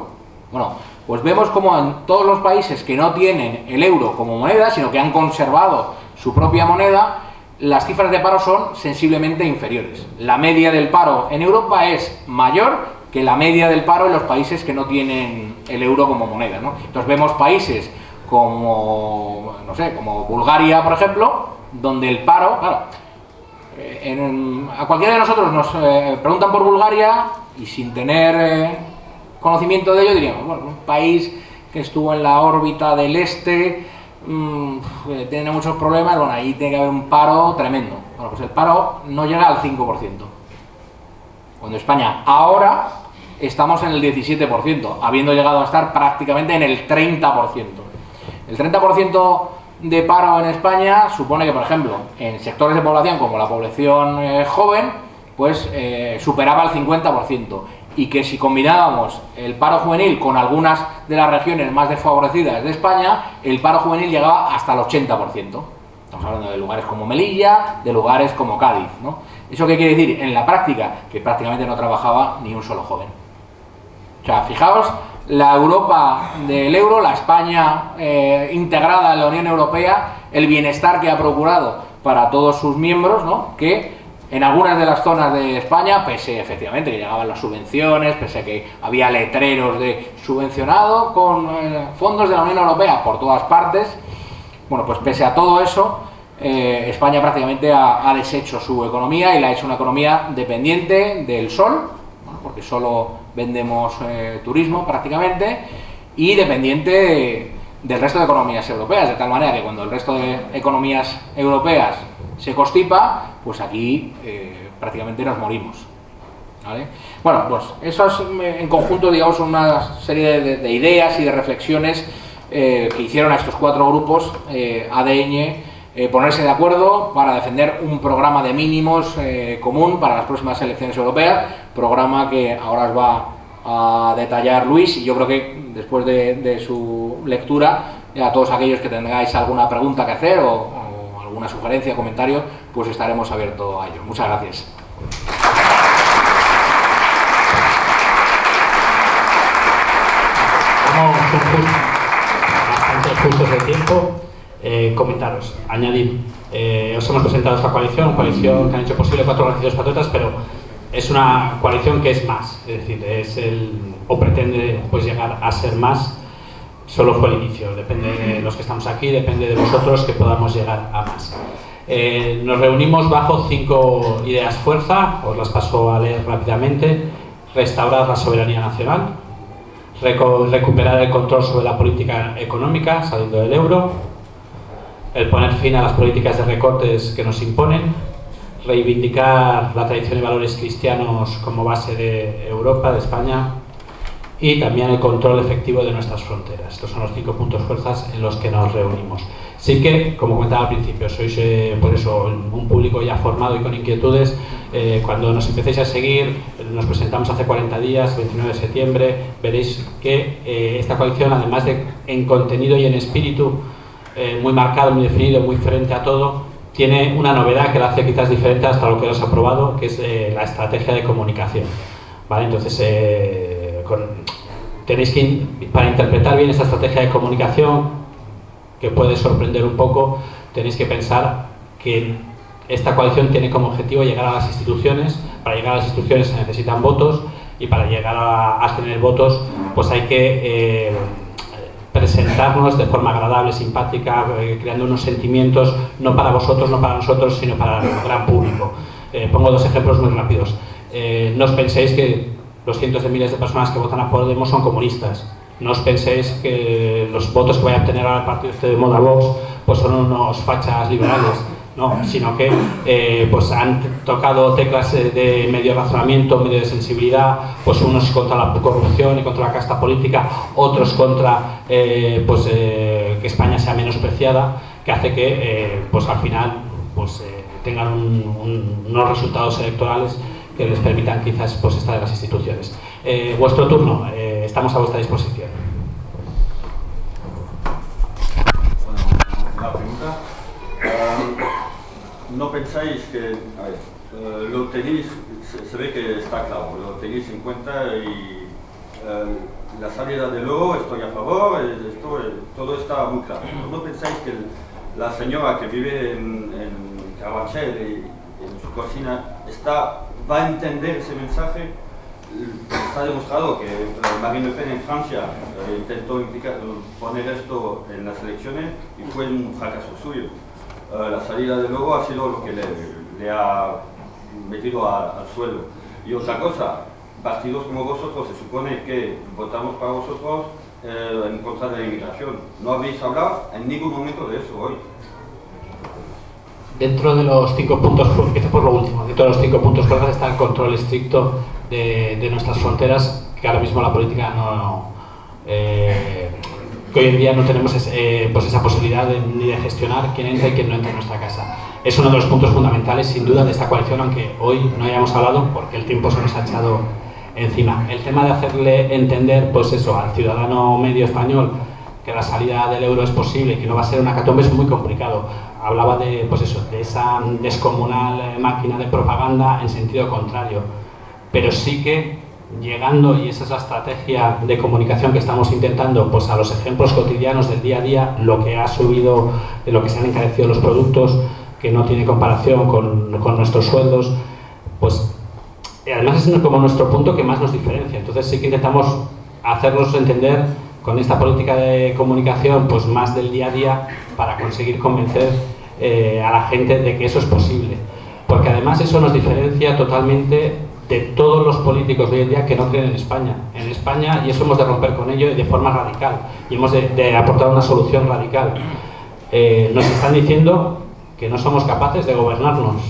Bueno, pues vemos como en todos los países que no tienen el euro como moneda, sino que han conservado su propia moneda, las cifras de paro son sensiblemente inferiores. La media del paro en Europa es mayor que la media del paro en los países que no tienen el euro como moneda, ¿no? Entonces vemos países como, no sé, como Bulgaria, por ejemplo, donde el paro, claro, a cualquiera de nosotros nos preguntan por Bulgaria y sin tener conocimiento de ello diríamos, bueno, un país que estuvo en la órbita del este, tiene muchos problemas, bueno, ahí tiene que haber un paro tremendo. Bueno, pues el paro no llega al 5%. Cuando España ahora estamos en el 17%, habiendo llegado a estar prácticamente en el 30%. El 30% de paro en España supone que, por ejemplo, en sectores de población como la población joven, pues superaba el 50%. Y que si combinábamos el paro juvenil con algunas de las regiones más desfavorecidas de España, el paro juvenil llegaba hasta el 80%. Estamos hablando de lugares como Melilla, de lugares como Cádiz, ¿no? ¿Eso qué quiere decir? En la práctica, que prácticamente no trabajaba ni un solo joven. O sea, fijaos, la Europa del euro, la España integrada en la Unión Europea, el bienestar que ha procurado para todos sus miembros, ¿no? Que en algunas de las zonas de España, pese efectivamente que llegaban las subvenciones, pese a que había letreros de subvencionado con fondos de la Unión Europea por todas partes, bueno, pues pese a todo eso, España prácticamente ha deshecho su economía y la ha hecho una economía dependiente del sol, ¿no? Porque solo vendemos turismo prácticamente, y dependiente del resto de economías europeas, de tal manera que cuando el resto de economías europeas se constipa, pues aquí prácticamente nos morimos, ¿vale? Bueno, pues eso es en conjunto, digamos, una serie de ideas y de reflexiones que hicieron a estos cuatro grupos ADN ponerse de acuerdo para defender un programa de mínimos común para las próximas elecciones europeas, programa que ahora os va a detallar Luis, y yo creo que después de su lectura, a todos aquellos que tengáis alguna pregunta que hacer o alguna sugerencia, comentario, pues estaremos abiertos a ello. Muchas gracias. Vamos bastante justos de tiempo. Comentaros, añadir, os hemos presentado esta coalición que han hecho posible 4 organizaciones patriotas, pero es una coalición que es más, es decir, o pretende pues llegar a ser más. Solo fue el inicio, depende de los que estamos aquí, depende de vosotros que podamos llegar a más. Nos reunimos bajo 5 ideas fuerza, os las paso a leer rápidamente. Restaurar la soberanía nacional, recuperar el control sobre la política económica saliendo del euro, el poner fin a las políticas de recortes que nos imponen, reivindicar la tradición y valores cristianos como base de Europa, de España, y también el control efectivo de nuestras fronteras. Estos son los 5 puntos fuerzas en los que nos reunimos. Sí que, como comentaba al principio, sois por eso un público ya formado y con inquietudes. Cuando nos empecéis a seguir, nos presentamos hace 40 días, 29 de septiembre, veréis que esta coalición, además de en contenido y en espíritu muy marcado, muy definido, muy frente a todo, tiene una novedad que la hace quizás diferente hasta lo que os ha aprobado, que es la estrategia de comunicación, ¿vale? Entonces, tenéis que, para interpretar bien esta estrategia de comunicación, que puede sorprender un poco, tenéis que pensar que esta coalición tiene como objetivo llegar a las instituciones. Para llegar a las instituciones se necesitan votos, y para llegar a tener votos pues hay que presentarnos de forma agradable, simpática, creando unos sentimientos no para vosotros, no para nosotros, sino para el gran público. Pongo dos ejemplos muy rápidos. No os penséis que los cientos de miles de personas que votan a Podemos son comunistas. No os penséis que los votos que vaya a obtener ahora el partido este de moda Vox pues son unos fachas liberales. No, sino que pues han tocado teclas de medio razonamiento, medio de sensibilidad, pues unos contra la corrupción y contra la casta política, otros contra que España sea menospreciada, que hace que pues al final pues tengan unos resultados electorales que les permitan quizás pues estar en las instituciones. Vuestro turno, estamos a vuestra disposición. Bueno, una pregunta. ¿No pensáis que lo tenéis, se ve que está claro, lo tenéis en cuenta y la salida del euro, estoy a favor, todo está muy claro? ¿No pensáis que la señora que vive en Carabanchel y en su cocina va a entender ese mensaje? Está demostrado que Marine Le Pen en Francia intentó poner esto en las elecciones y fue un fracaso suyo. La salida del euro ha sido lo que le ha metido al suelo. Y otra cosa, partidos como vosotros, se supone que votamos para vosotros en contra de la inmigración. No habéis hablado en ningún momento de eso hoy. Dentro de los 5 puntos, empiezo por lo último, dentro de los 5 puntos claves está el control estricto de nuestras fronteras, que ahora mismo la política que hoy en día no tenemos pues esa posibilidad ni de gestionar quién entra y quién no entra en nuestra casa. Es uno de los puntos fundamentales, sin duda, de esta coalición, aunque hoy no hayamos hablado porque el tiempo se nos ha echado encima. El tema de hacerle entender, pues eso, al ciudadano medio español que la salida del euro es posible y que no va a ser una hecatombe es muy complicado. Hablaba de, pues eso, de esa descomunal máquina de propaganda en sentido contrario, pero sí que llegando, y esa es la estrategia de comunicación que estamos intentando, pues a los ejemplos cotidianos del día a día, lo que ha subido, lo que se han encarecido los productos, que no tiene comparación con nuestros sueldos, pues además es como nuestro punto que más nos diferencia. Entonces sí que intentamos hacerlos entender con esta política de comunicación pues más del día a día para conseguir convencer a la gente de que eso es posible, porque además eso nos diferencia totalmente de todos los políticos de hoy en día que no creen en España. En España, y eso hemos de romper con ello de forma radical, y hemos de aportar una solución radical. Nos están diciendo que no somos capaces de gobernarnos,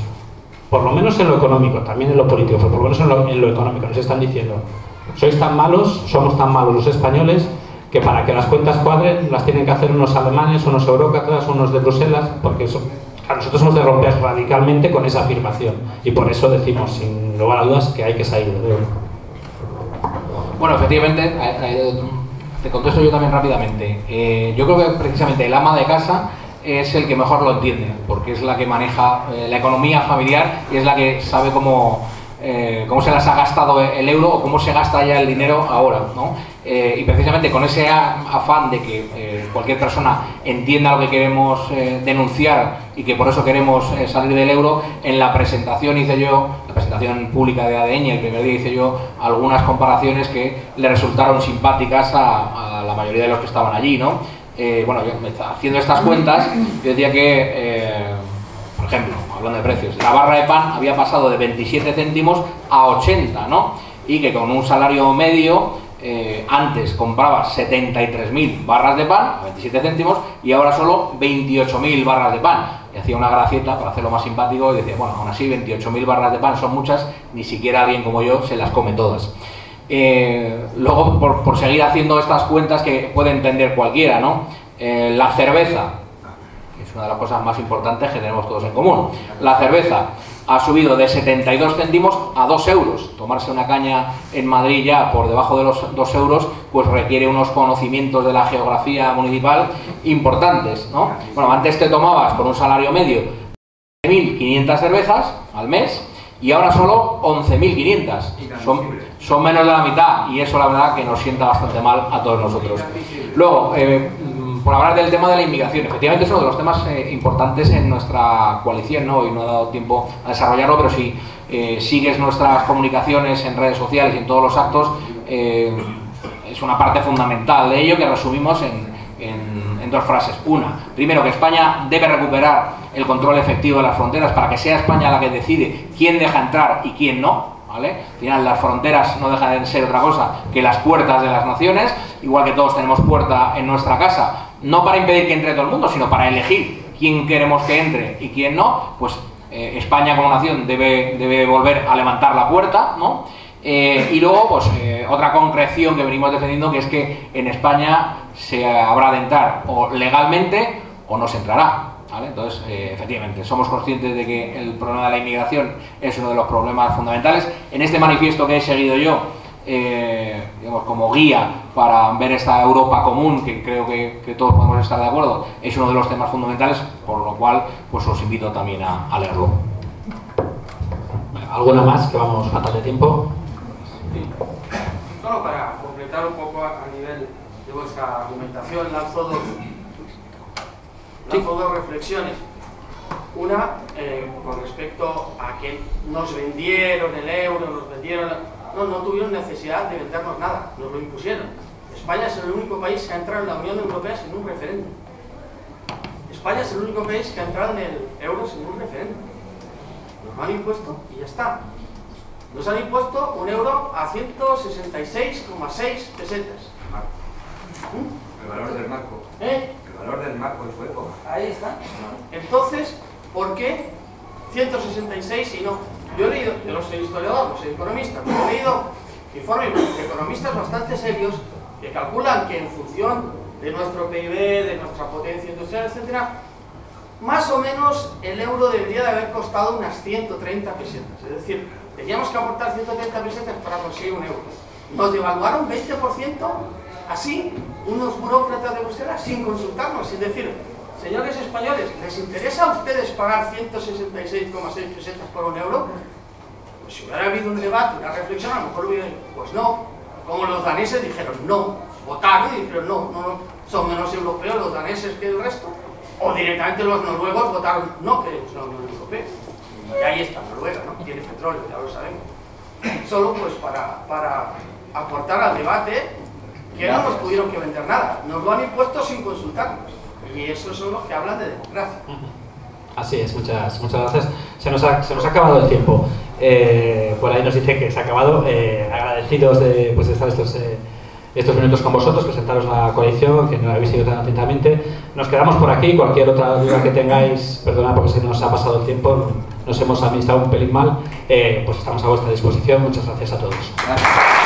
por lo menos en lo económico, también en lo político, pero por lo menos en lo económico. Nos están diciendo, sois tan malos, somos tan malos los españoles, que para que las cuentas cuadren las tienen que hacer unos alemanes, unos eurócratas, unos de Bruselas, porque eso... Nosotros hemos de romper radicalmente con esa afirmación y por eso decimos, sin lugar a dudas, que hay que salir de euro. Bueno, efectivamente, te contesto yo también rápidamente. Yo creo que precisamente el ama de casa es el que mejor lo entiende, porque es la que maneja la economía familiar y es la que sabe cómo se las ha gastado el euro o cómo se gasta ya el dinero ahora, ¿no? Y precisamente con ese afán de que cualquier persona entienda lo que queremos denunciar y que por eso queremos salir del euro, en la presentación hice yo, la presentación pública de ADN, el primer día hice yo algunas comparaciones que le resultaron simpáticas a la mayoría de los que estaban allí, ¿no? Bueno, yo haciendo estas cuentas, yo decía que, por ejemplo, hablando de precios, la barra de pan había pasado de 27 céntimos a 80, ¿no? Y que con un salario medio, antes compraba 73.000 barras de pan a 27 céntimos y ahora solo 28.000 barras de pan. Y hacía una gracieta para hacerlo más simpático y decía, bueno, aún así 28.000 barras de pan son muchas, ni siquiera alguien como yo se las come todas. Luego, por seguir haciendo estas cuentas que puede entender cualquiera, ¿no? La cerveza, que es una de las cosas más importantes que tenemos todos en común. La cerveza ha subido de 72 céntimos a 2 euros. Tomarse una caña en Madrid ya por debajo de los 2 euros, pues requiere unos conocimientos de la geografía municipal importantes, ¿no? Bueno, antes te tomabas con un salario medio 1.500 cervezas al mes y ahora solo 11.500. Son menos de la mitad y eso la verdad que nos sienta bastante mal a todos nosotros. Luego, por hablar del tema de la inmigración, efectivamente es uno de los temas importantes en nuestra coalición, ¿no? Hoy no he dado tiempo a desarrollarlo, pero si sigues nuestras comunicaciones en redes sociales y en todos los actos, es una parte fundamental de ello que resumimos en dos frases. Una, primero, que España debe recuperar el control efectivo de las fronteras para que sea España la que decide quién deja entrar y quién no, ¿vale? Al final las fronteras no dejan de ser otra cosa que las puertas de las naciones, igual que todos tenemos puerta en nuestra casa, no para impedir que entre todo el mundo, sino para elegir quién queremos que entre y quién no. Pues España como nación debe volver a levantar la puerta, ¿no? Y luego, pues otra concreción que venimos defendiendo, que es que en España se habrá de entrar o legalmente o no se entrará, ¿vale? Entonces, efectivamente, somos conscientes de que el problema de la inmigración es uno de los problemas fundamentales. En este manifiesto que he seguido yo, digamos, como guía para ver esta Europa común, que creo que todos podemos estar de acuerdo, es uno de los temas fundamentales, por lo cual pues os invito también a leerlo. ¿Alguna más? Que vamos fatal de tiempo. Sí. Solo para completar un poco a nivel de vuestra argumentación, lanzo dos reflexiones. Una, con respecto a que nos vendieron el euro, no tuvieron necesidad de vendernos nada, nos lo impusieron. España es el único país que ha entrado en la Unión Europea sin un referéndum. España es el único país que ha entrado en el euro sin un referéndum. Nos lo han impuesto y ya está. Nos han impuesto un euro a 166,6 pesetas. El valor del marco. El valor del marco en su época. Ahí está. Entonces, ¿por qué 166 y no? Yo he leído, yo no soy historiador, no soy economista, pero he leído informes de economistas bastante serios que calculan que en función de nuestro PIB, de nuestra potencia industrial, etcétera, más o menos el euro debería de haber costado unas 130 pesetas. Es decir, teníamos que aportar 130 pesetas para conseguir un euro. Nos devaluaron 20% así, unos burócratas de Bruselas, sin consultarnos, sin decir, señores españoles, ¿les interesa a ustedes pagar 166,6 pesetas por un euro? Pues si hubiera habido un debate, una reflexión, a lo mejor hubiera dicho, pues no. Como los daneses dijeron no, votaron y dijeron no, son menos europeos los daneses que el resto. O directamente los noruegos votaron no, queremos la Unión Europea. Y ahí está Noruega, ¿no? Tiene petróleo, ya lo sabemos. Solo pues para aportar al debate que no nos tuvieron que vender nada. Nos lo han impuesto sin consultarnos. Y esos son los que hablan de democracia. Así es, muchas gracias. Se nos ha acabado el tiempo. Por ahí nos dice que se ha acabado. Agradecidos de estar estos minutos con vosotros, presentaros la coalición, que no la habéis seguido tan atentamente. Nos quedamos por aquí. Cualquier otra duda que tengáis, perdonad porque se nos ha pasado el tiempo, nos hemos administrado un pelín mal, pues estamos a vuestra disposición. Muchas gracias a todos. Gracias.